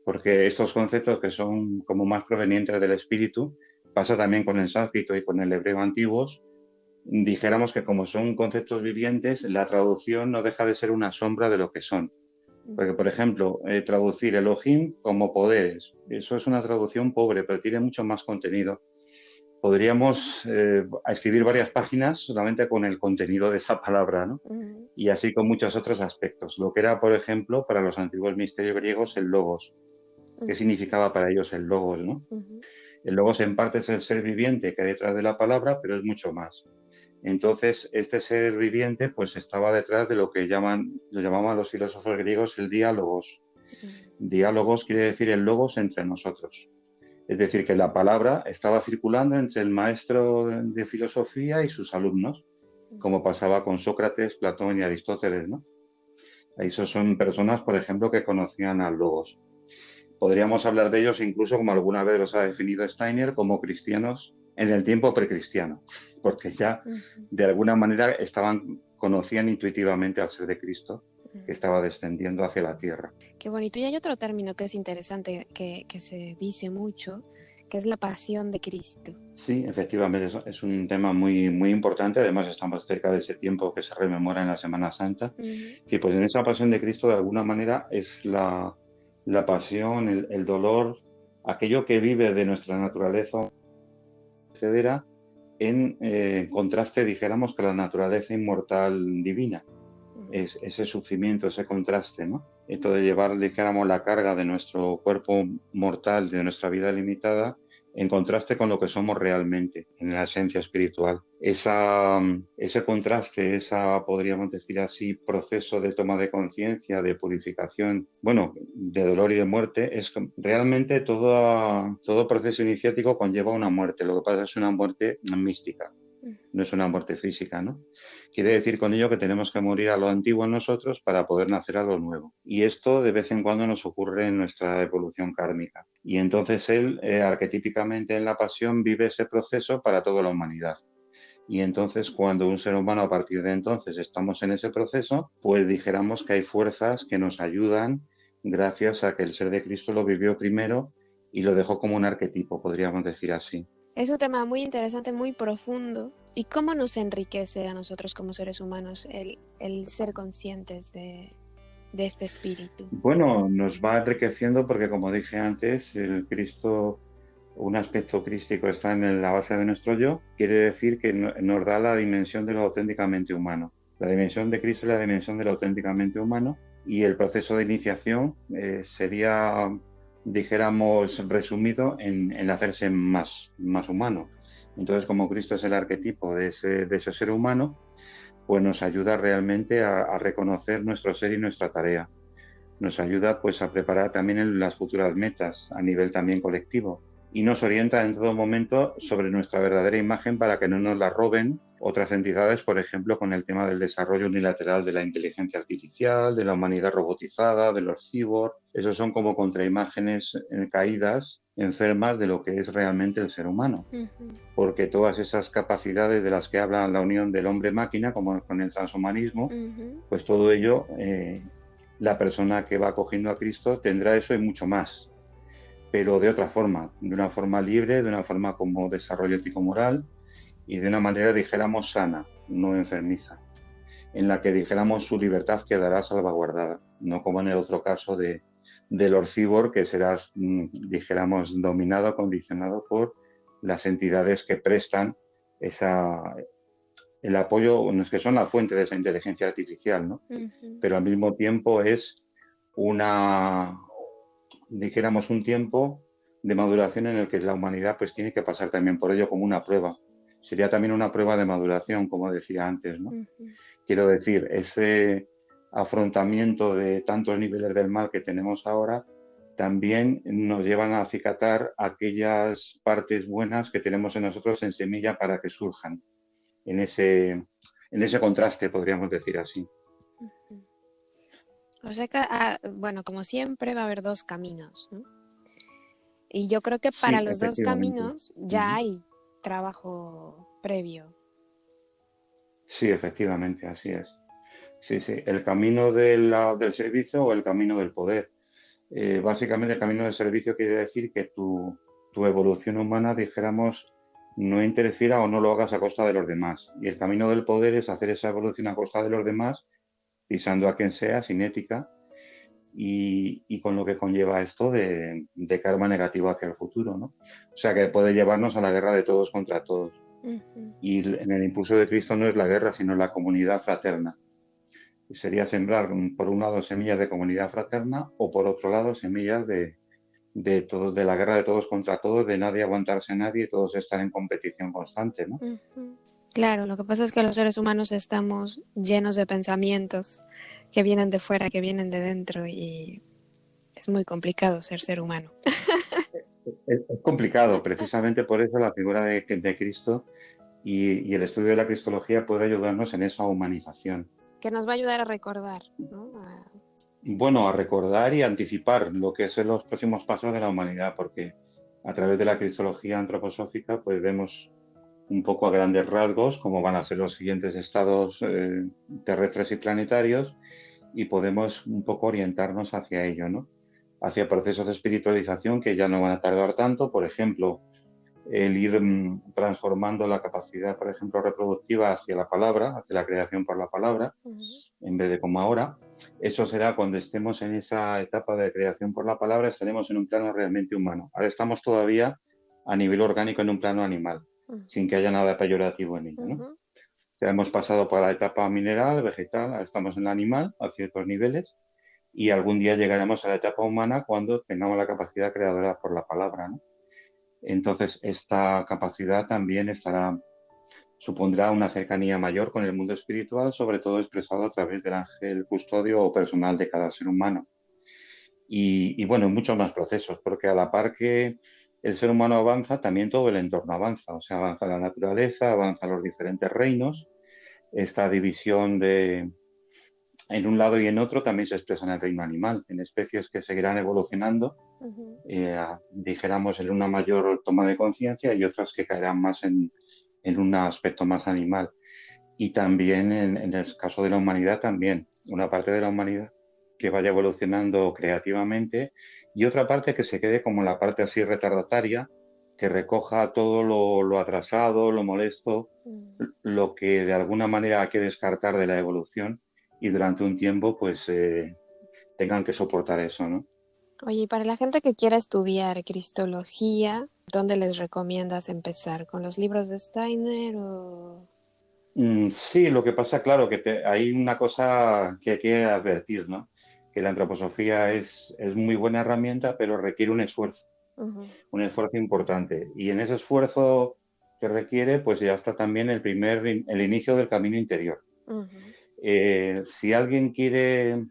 Porque estos conceptos que son como más provenientes del espíritu, pasa también con el sánscrito y con el hebreo antiguos, dijéramos que como son conceptos vivientes, la traducción no deja de ser una sombra de lo que son. Porque, por ejemplo, traducir Elohim como poderes, eso es una traducción pobre, pero tiene mucho más contenido. Podríamos escribir varias páginas solamente con el contenido de esa palabra, ¿no? Ujú. Y así con muchos otros aspectos. Lo que era, por ejemplo, para los antiguos misterios griegos el logos. ¿Qué Ujú. significaba para ellos el logos, no? Ujú. El logos en parte es el ser viviente que hay detrás de la palabra, pero es mucho más. Entonces, este ser viviente pues estaba detrás de lo que lo llamaban los filósofos griegos el diálogos. Diálogos quiere decir el logos entre nosotros. Es decir, que la palabra estaba circulando entre el maestro de filosofía y sus alumnos, como pasaba con Sócrates, Platón y Aristóteles, ¿no? Esos son personas, por ejemplo, que conocían al logos. Podríamos hablar de ellos incluso, como alguna vez los ha definido Steiner, como cristianos en el tiempo precristiano, porque ya Ujú. de alguna manera conocían intuitivamente al ser de Cristo que Ujú. estaba descendiendo hacia la tierra. Qué bonito. Y hay otro término que es interesante, que se dice mucho, que es la pasión de Cristo. Sí, efectivamente, es un tema muy, muy importante. Además, estamos cerca de ese tiempo que se rememora en la Semana Santa. Ujú. Sí, pues en esa pasión de Cristo, de alguna manera, es la pasión, el dolor, aquello que vive de nuestra naturaleza cedera en contraste, dijéramos, con la naturaleza inmortal divina. Ujú. Es ese sufrimiento, ese contraste, ¿no? Esto de llevar, dijéramos, la carga de nuestro cuerpo mortal, de nuestra vida limitada, en contraste con lo que somos realmente, en la esencia espiritual. Ese contraste, podríamos decir así, proceso de toma de conciencia, de purificación, bueno, de dolor y de muerte, es que realmente todo proceso iniciático conlleva una muerte. Lo que pasa es una muerte mística, no es una muerte física, ¿no? Quiere decir con ello que tenemos que morir a lo antiguo en nosotros para poder nacer a lo nuevo. Y esto de vez en cuando nos ocurre en nuestra evolución kármica. Y entonces él, arquetípicamente en la pasión, vive ese proceso para toda la humanidad. Y entonces cuando un ser humano a partir de entonces estamos en ese proceso, pues dijéramos que hay fuerzas que nos ayudan gracias a que el ser de Cristo lo vivió primero y lo dejó como un arquetipo, podríamos decir así. Es un tema muy interesante, muy profundo. ¿Y cómo nos enriquece a nosotros como seres humanos el ser conscientes de este espíritu? Bueno, nos va enriqueciendo porque, como dije antes, el Cristo, un aspecto crístico está en la base de nuestro yo, quiere decir que nos da la dimensión de lo auténticamente humano. La dimensión de Cristo es la dimensión de lo auténticamente humano y el proceso de iniciación sería, dijéramos, resumido en el hacerse más humano. Entonces, como Cristo es el arquetipo de ese ser humano, pues nos ayuda realmente a reconocer nuestro ser y nuestra tarea. Nos ayuda pues a preparar también las futuras metas a nivel también colectivo y nos orienta en todo momento sobre nuestra verdadera imagen para que no nos la roben otras entidades, por ejemplo, con el tema del desarrollo unilateral de la inteligencia artificial, de la humanidad robotizada, de los cyborgs. Esos son como contraimágenes caídas, enfermas de lo que es realmente el ser humano. Porque todas esas capacidades de las que habla la unión del hombre-máquina, como con el transhumanismo, pues todo ello, la persona que va acogiendo a Cristo tendrá eso y mucho más, pero de otra forma, de una forma libre, de una forma como desarrollo ético-moral y de una manera, dijéramos, sana, no enfermiza, en la que, dijéramos, su libertad quedará salvaguardada, no como en el otro caso de los cyborg, que serás, dijéramos, dominado, condicionado por las entidades que prestan el apoyo, que son la fuente de esa inteligencia artificial, ¿no? Pero al mismo tiempo es dijéramos, un tiempo de maduración en el que la humanidad pues tiene que pasar también por ello como una prueba. Sería también una prueba de maduración, como decía antes, ¿no? Quiero decir, ese afrontamiento de tantos niveles del mal que tenemos ahora también nos llevan a acicatar aquellas partes buenas que tenemos en nosotros en semilla para que surjan en ese contraste, podríamos decir así. O sea que, bueno, como siempre va a haber dos caminos, ¿no? Y yo creo que para Sí, los dos efectivamente. caminos ya hay trabajo previo. Sí, efectivamente, así es. Sí, sí, el camino del servicio o el camino del poder. Básicamente el camino del servicio quiere decir que tu evolución humana, dijéramos, no interfiera o no lo hagas a costa de los demás. Y el camino del poder es hacer esa evolución a costa de los demás, pisando a quien sea, sin ética, y con lo que conlleva esto de karma negativo hacia el futuro, ¿no? O sea que puede llevarnos a la guerra de todos contra todos. Y en el impulso de Cristo no es la guerra, sino la comunidad fraterna. Sería sembrar, por un lado, semillas de comunidad fraterna o, por otro lado, semillas de la guerra de todos contra todos, de nadie aguantarse a nadie y todos estar en competición constante, ¿no? Claro, lo que pasa es que los seres humanos estamos llenos de pensamientos que vienen de fuera, que vienen de dentro, y es muy complicado ser humano. Es complicado, precisamente por eso la figura de Cristo y el estudio de la cristología puede ayudarnos en esa humanización. Que nos va a ayudar a recordar, ¿no? Bueno, a recordar y anticipar lo que son los próximos pasos de la humanidad, porque a través de la cristología antroposófica pues vemos un poco a grandes rasgos cómo van a ser los siguientes estados terrestres y planetarios y podemos un poco orientarnos hacia ello, ¿no? Hacia procesos de espiritualización que ya no van a tardar tanto, por ejemplo, el ir transformando la capacidad, por ejemplo, reproductiva hacia la palabra, hacia la creación por la palabra, en vez de como ahora. Eso será cuando estemos en esa etapa de creación por la palabra, estaremos en un plano realmente humano. Ahora estamos todavía a nivel orgánico en un plano animal, sin que haya nada peyorativo en ello, ¿no? Ya hemos pasado por la etapa mineral, vegetal, ahora estamos en el animal a ciertos niveles y algún día llegaremos a la etapa humana cuando tengamos la capacidad creadora por la palabra, ¿no? Entonces, esta capacidad también supondrá una cercanía mayor con el mundo espiritual, sobre todo expresado a través del ángel custodio o personal de cada ser humano. Y bueno, muchos más procesos, porque a la par que el ser humano avanza, también todo el entorno avanza. O sea, avanza la naturaleza, avanzan los diferentes reinos. Esta división en un lado y en otro también se expresa en el reino animal, en especies que seguirán evolucionando, dijéramos, en una mayor toma de conciencia y otras que caerán más en un aspecto más animal. Y también en el caso de la humanidad, también una parte de la humanidad que vaya evolucionando creativamente y otra parte que se quede como la parte así retardataria, que recoja todo lo atrasado, lo molesto, lo que de alguna manera hay que descartar de la evolución y durante un tiempo pues tengan que soportar eso, ¿no? Oye, y para la gente que quiera estudiar cristología, ¿dónde les recomiendas empezar? ¿Con los libros de Steiner o...? Sí, lo que pasa, claro, que hay una cosa que hay que advertir, ¿no? Que la antroposofía es muy buena herramienta, pero requiere un esfuerzo importante. Y en ese esfuerzo que requiere, pues ya está también el inicio del camino interior. Ujú, Si alguien quiere...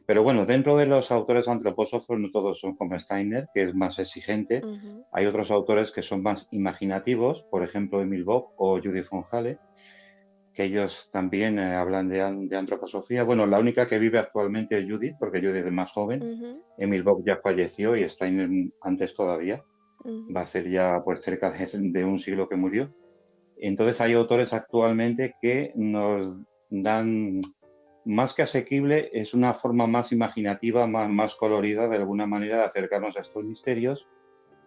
Pero bueno, dentro de los autores antroposóficos no todos son como Steiner, que es más exigente. ujú, Hay otros autores que son más imaginativos, por ejemplo, Emil Bock o Judith von Hale, que ellos también hablan de antroposofía. Bueno, la única que vive actualmente es Judith, porque Judith es más joven. ujú, Emil Bock ya falleció y Steiner antes todavía. ujú. Va a ser ya pues cerca de un siglo que murió. Entonces hay autores actualmente que nos dan, más que asequible, es una forma más imaginativa, más colorida de alguna manera de acercarnos a estos misterios,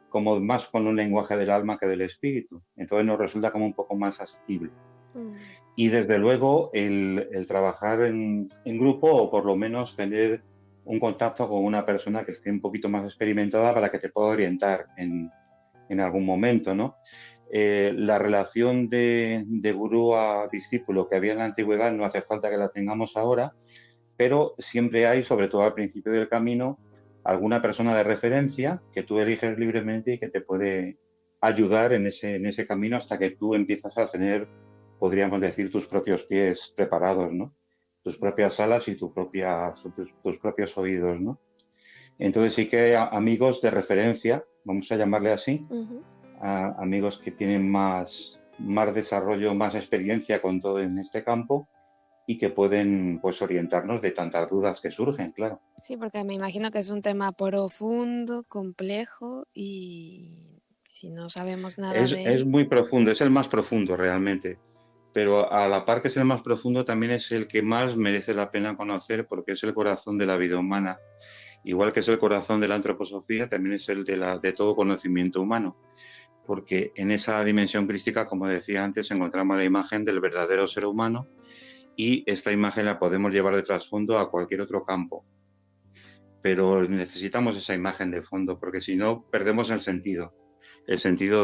como más con un lenguaje del alma que del espíritu. Entonces nos resulta como un poco más asequible. Mm. Y desde luego el trabajar en grupo o por lo menos tener un contacto con una persona que esté un poquito más experimentada para que te pueda orientar en algún momento, ¿no? La relación de gurú a discípulo que había en la antigüedad no hace falta que la tengamos ahora, pero siempre hay, sobre todo al principio del camino, alguna persona de referencia que tú eliges libremente y que te puede ayudar en ese camino hasta que tú empiezas a tener, podríamos decir, tus propios pies preparados, ¿no? Tus propias alas y tus propios oídos, ¿no? Entonces sí que hay amigos de referencia, vamos a llamarle así, Ujú. amigos que tienen más desarrollo, más experiencia con todo en este campo y que pueden pues orientarnos de tantas dudas que surgen, claro. Sí, porque me imagino que es un tema profundo, complejo y si no sabemos nada de Es él. muy profundo, es el más profundo realmente, pero a la par que es el más profundo también es el que más merece la pena conocer porque es el corazón de la vida humana. Igual que es el corazón de la antroposofía, también es el de todo conocimiento humano, porque en esa dimensión crística, como decía antes, encontramos la imagen del verdadero ser humano y esta imagen la podemos llevar de trasfondo a cualquier otro campo. Pero necesitamos esa imagen de fondo, porque si no, perdemos el sentido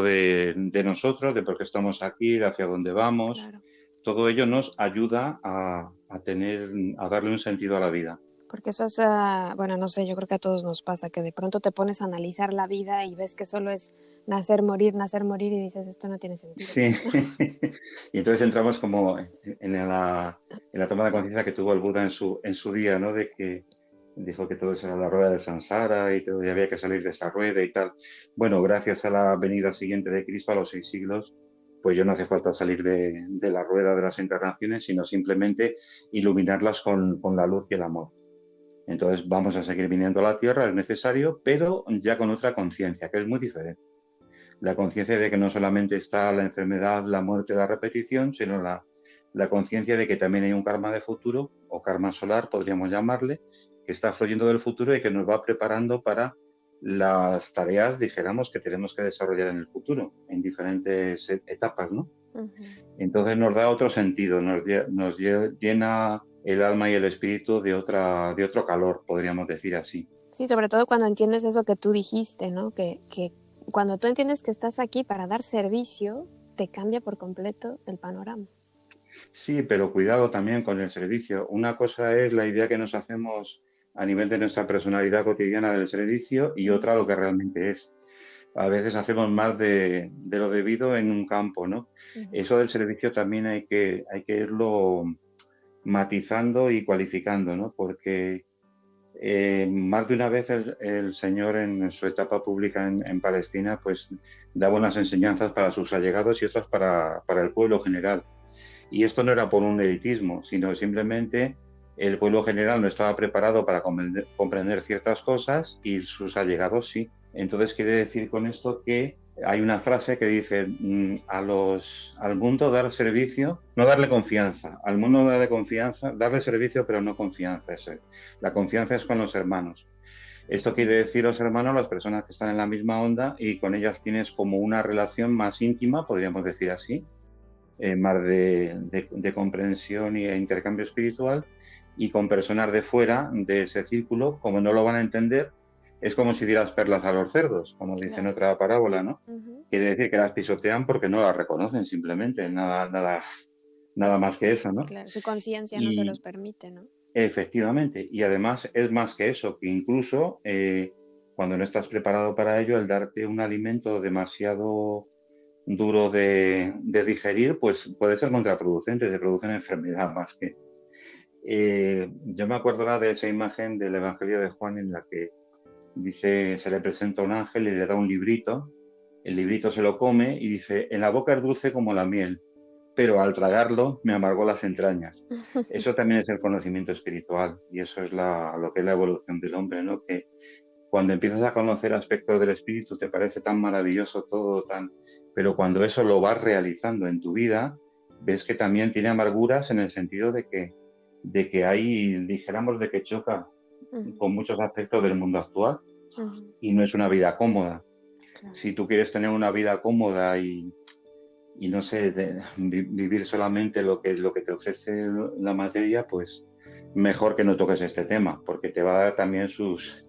de nosotros, de por qué estamos aquí, de hacia dónde vamos. Claro, Todo ello nos ayuda a darle un sentido a la vida. porque eso es, bueno, no sé, yo creo que a todos nos pasa que de pronto te pones a analizar la vida y ves que solo es nacer, morir y dices, esto no tiene sentido. Sí, y entonces entramos como en la toma de conciencia que tuvo el Buda en su día, ¿no? De que dijo que todo eso era la rueda de Sansara y todo, y había que salir de esa rueda y tal. Bueno, gracias a la venida siguiente de Cristo a los 6 siglos, pues ya no hace falta salir de la rueda de las encarnaciones, sino simplemente iluminarlas con la luz y el amor. Entonces vamos a seguir viniendo a la Tierra, es necesario, pero ya con otra conciencia, que es muy diferente. La conciencia de que no solamente está la enfermedad, la muerte, la repetición, sino la conciencia de que también hay un karma de futuro, o karma solar, podríamos llamarle, que está fluyendo del futuro y que nos va preparando para las tareas, dijéramos, que tenemos que desarrollar en el futuro, en diferentes etapas, ¿no? Ujú. Entonces nos da otro sentido, nos llena el alma y el espíritu de otro calor, podríamos decir así. Sí, sobre todo cuando entiendes eso que tú dijiste, ¿no? Que cuando tú entiendes que estás aquí para dar servicio, te cambia por completo el panorama. Sí, pero cuidado también con el servicio. Una cosa es la idea que nos hacemos a nivel de nuestra personalidad cotidiana del servicio y otra lo Ujú, que realmente es. A veces hacemos más de lo debido en un campo, ¿no? ujú. Eso del servicio también hay que irlo matizando y cualificando, ¿no? Porque más de una vez el Señor en su etapa pública en Palestina pues daba unas enseñanzas para sus allegados y otras para el pueblo general. Y esto no era por un elitismo, sino simplemente el pueblo general no estaba preparado para comprender ciertas cosas y sus allegados sí. Entonces quiere decir con esto que hay una frase que dice al mundo dar servicio, no darle confianza, al mundo darle confianza, darle servicio pero no confianza. La confianza es con los hermanos. Esto quiere decir los hermanos, las personas que están en la misma onda y con ellas tienes como una relación más íntima, podríamos decir así, más de comprensión e intercambio espiritual, y con personas de fuera de ese círculo, como no lo van a entender, es como si dieras perlas a los cerdos, como dice en Claro. otra parábola, ¿no? Ujú. Quiere decir que las pisotean porque no las reconocen simplemente, nada más que eso, ¿no? Claro, su conciencia no se los Y permite, ¿no? efectivamente, y además es más que eso, que incluso cuando no estás preparado para ello, el darte un alimento demasiado duro de digerir, pues puede ser contraproducente, te produce una enfermedad más que... yo me acuerdo ahora de esa imagen del Evangelio de Juan en la que dice, se le presenta un ángel y le da un librito, el librito se lo come y dice, en la boca es dulce como la miel, pero al tragarlo me amargó las entrañas. Eso también es el conocimiento espiritual y eso es lo que es la evolución del hombre, ¿no? Que cuando empiezas a conocer aspectos del espíritu te parece tan maravilloso todo, pero cuando eso lo vas realizando en tu vida, ves que también tiene amarguras en el sentido de que hay, dijéramos, de que choca Ujú, con muchos aspectos del mundo actual ujú, y no es una vida cómoda. claro. Si tú quieres tener una vida cómoda y no sé, vivir solamente lo que te ofrece la materia, pues mejor que no toques este tema, porque te va a dar también sus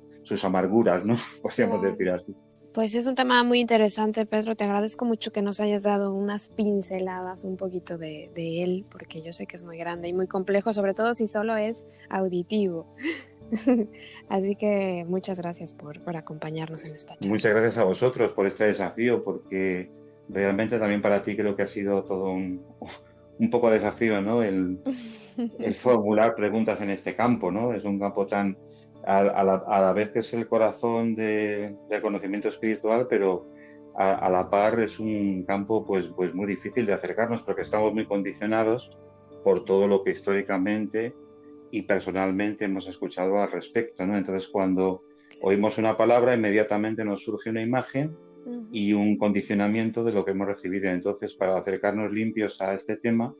amarguras, ¿no? Podríamos Claro. decir así. Pues es un tema muy interesante, Pedro. Te agradezco mucho que nos hayas dado unas pinceladas un poquito de él, porque yo sé que es muy grande y muy complejo, sobre todo si solo es auditivo. Así que muchas gracias por acompañarnos en esta charla. Muchas gracias a vosotros por este desafío, porque realmente también para ti creo que ha sido todo un poco desafío, ¿no? El formular preguntas en este campo, ¿no? Es un campo tan, a la vez que es el corazón del conocimiento espiritual, pero a la par es un campo pues muy difícil de acercarnos porque estamos muy condicionados por todo lo que históricamente y personalmente hemos escuchado al respecto, ¿no? Entonces, cuando oímos una palabra, inmediatamente nos surge una imagen Ujú. y un condicionamiento de lo que hemos recibido. Entonces, para acercarnos limpios a este tema,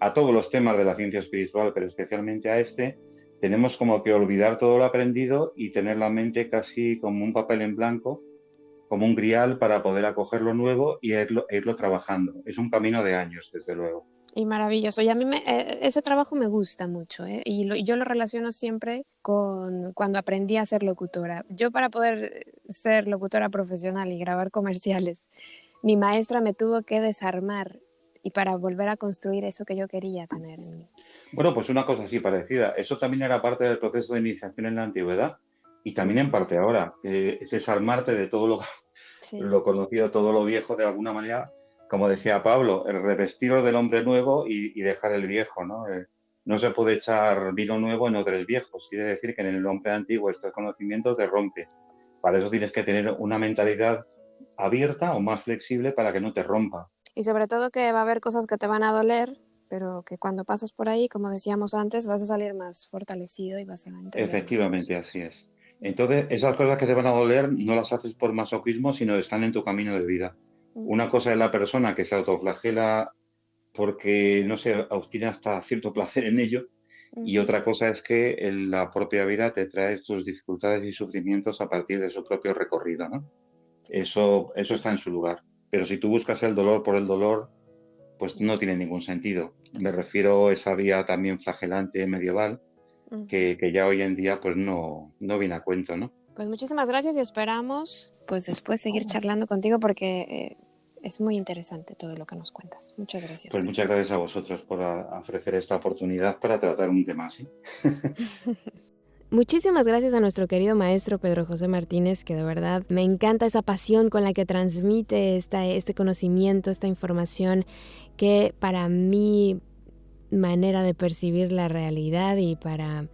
a todos los temas de la ciencia espiritual, pero especialmente a este, tenemos como que olvidar todo lo aprendido y tener la mente casi como un papel en blanco, como un grial para poder acoger lo nuevo y irlo trabajando. Es un camino de años, desde luego. Y maravilloso. Y a mí ese trabajo me gusta mucho, ¿eh? Y yo lo relaciono siempre con cuando aprendí a ser locutora. Yo para poder ser locutora profesional y grabar comerciales, mi maestra me tuvo que desarmar y para volver a construir eso que yo quería tener en mí. Bueno, pues una cosa así parecida. Eso también era parte del proceso de iniciación en la antigüedad y también en Ujú, parte ahora. Es desarmarte de todo sí, lo conocido, todo lo viejo, de alguna manera, como decía Pablo, el revestiros del hombre nuevo y dejar el viejo, ¿no? No se puede echar vino nuevo en odres viejos. Quiere decir que en el hombre antiguo este conocimiento te rompe. Para eso tienes que tener una mentalidad abierta o más flexible para que no te rompa. y sobre todo que va a haber cosas que te van a doler, pero que cuando pasas por ahí, como decíamos antes, vas a salir más fortalecido y vas a entender más Efectivamente, cosas. así es. Entonces, esas cosas que te van a doler no las haces por masoquismo, sino están en tu camino de vida. Ujú, Una cosa es la persona que se autoflagela porque, no sé, obtiene hasta cierto placer en ello, y ujú. otra cosa es que en la propia vida te trae sus dificultades y sufrimientos a partir de su propio recorrido, ¿no? Eso está en su lugar. Pero si tú buscas el dolor por el dolor, pues no tiene ningún sentido. Me refiero a esa vía también flagelante medieval Ujú. que ya hoy en día pues no viene a cuento, ¿no? Pues muchísimas gracias y esperamos pues después seguir charlando contigo porque es muy interesante todo lo que nos cuentas. Muchas gracias, Pues Pedro. muchas gracias a vosotros por ofrecer esta oportunidad para tratar un tema así. Muchísimas gracias a nuestro querido maestro Pedro José Martínez, que de verdad me encanta esa pasión con la que transmite este conocimiento, esta información, que para mi manera de percibir la realidad y para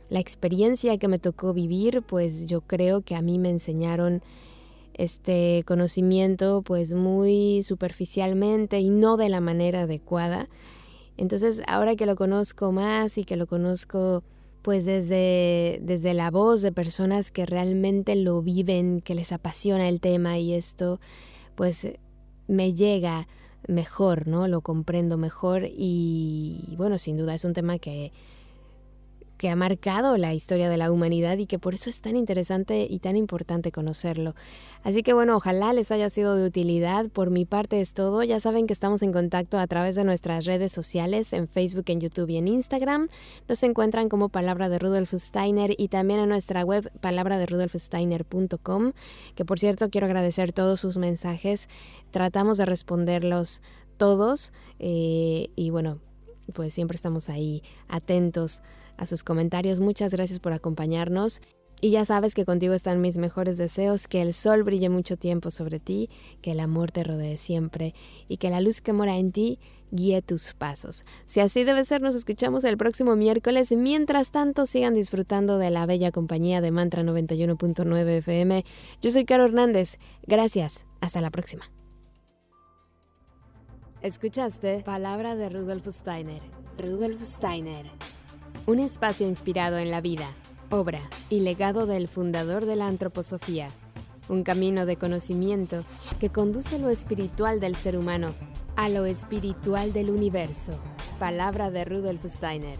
la experiencia que me tocó vivir, pues yo creo que a mí me enseñaron este conocimiento pues muy superficialmente y no de la manera adecuada. Entonces ahora que lo conozco más y que lo conozco pues desde la voz de personas que realmente lo viven, que les apasiona el tema y esto pues me llega mejor, ¿no? Lo comprendo mejor y bueno, sin duda es un tema que ha marcado la historia de la humanidad y que por eso es tan interesante y tan importante conocerlo. Así que bueno, ojalá les haya sido de utilidad. Por mi parte es todo. Ya saben que estamos en contacto a través de nuestras redes sociales, en Facebook, en YouTube y en Instagram. Nos encuentran como Palabra de Rudolf Steiner y también en nuestra web palabraderudolfsteiner.com, que por cierto quiero agradecer todos sus mensajes. Tratamos de responderlos todos y bueno, pues siempre estamos ahí atentos a sus comentarios. Muchas gracias por acompañarnos Y ya sabes que contigo están mis mejores deseos, que el sol brille mucho tiempo sobre ti, que el amor te rodee siempre y que la luz que mora en ti guíe tus pasos. Si así debe ser, nos escuchamos el próximo miércoles. Mientras tanto, sigan disfrutando de la bella compañía de Mantra 91.9 FM. Yo soy Caro Hernández. Gracias. Hasta la próxima. Escuchaste Palabra de Rudolf Steiner. Rudolf Steiner. Un espacio inspirado en la vida, obra y legado del fundador de la antroposofía. Un camino de conocimiento que conduce lo espiritual del ser humano a lo espiritual del universo. Palabra de Rudolf Steiner.